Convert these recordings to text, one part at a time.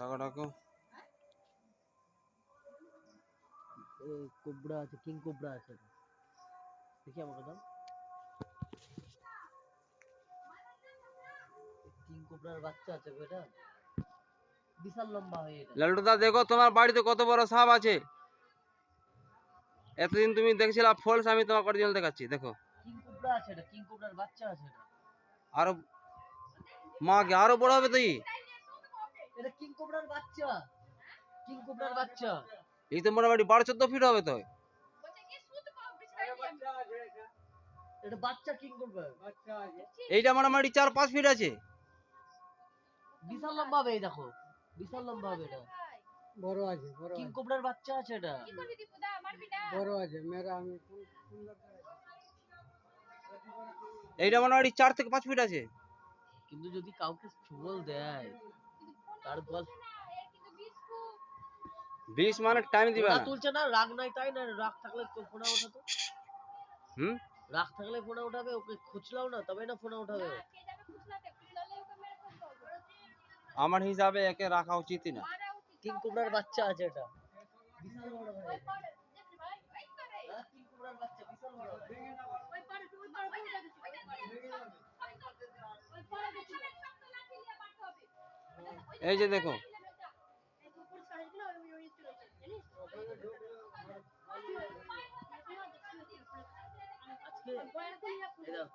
ডাকো ডাকো। কোবরা আছে, কিং কোবরা আছে, দেখি আমাকে দাও। কিং কোবরার বাচ্চা আছে বেটা, বিশাল লম্বা হয়ে এটা। লালটুদা দেখো তোমার বাড়িতে কত বড় সাপ আছে। এতদিন তুমি দেখছিলা ফলস, আমি তোমাকে অরিজিনাল দেখাচ্ছি। দেখো কিং কোবরা আছে এটা, কিং কোবরার বাচ্চা আছে এটা। আরো মাকে আরো বড় হবে তুই। এটা কিং কোবরার বাচ্চা, কিং কোবরার বাচ্চা। এই তো মোটামুটি 12-14 ফিট হবে তো। এটা বাচ্চা কিং কোবরা, এইটা মোটামুটি 4-5 ফিট আছে। বিশাল লম্বা হবে, এই দেখো বিশাল লম্বা হবে এটা। বড় আছে, বড় কিং কোবরার বাচ্চা আছে এটা, বড় আছে। মেরা আমি এইটা মোটামুটি 4 থেকে 5 ফিট আছে। কিন্তু যদি কাউকে ছোবল দেয় তার গল 20 মানে টাইম দিবে না। তুলছে না, রাগ নাই তাই না? রাগ থাকলে ফোনা ওঠাতো। রাগ থাকলে ফোনা উঠাবে, ওকে খুঁজলাও না তবে না ফোনা উঠাবে। আমার হিসাবে একে রাখা উচিতই না। কিং কোবরার বাচ্চা আছে এটা, বিশাল বড় হবে। কিং কোবরার বাচ্চা বিশাল বড় হবে। এই যে দেখো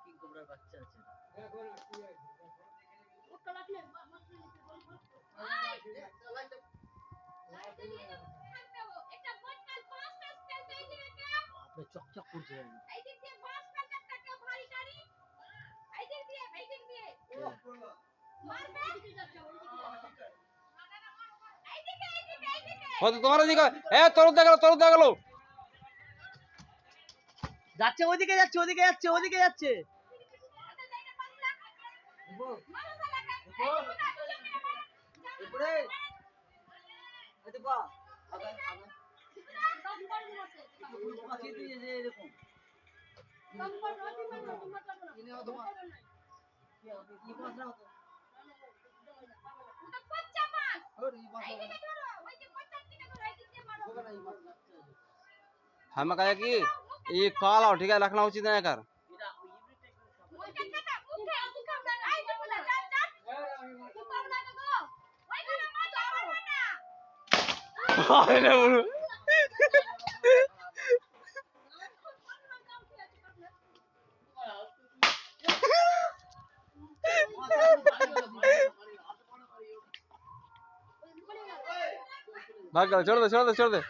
কিং কোবরার বাচ্চা আছে। চকচক করছে। তোমার দিকে তোর দেখা গেল। যাচ্ছে ওইদিকে, যাচ্ছে ওইদিকে, যাচ্ছে ওইদিকে, যাচ্ছে। हमें कहा कि ये काल और ठीक है रखना उचित नहीं कर। भाग छोड़ दे छोड़ दे छोड़ दे।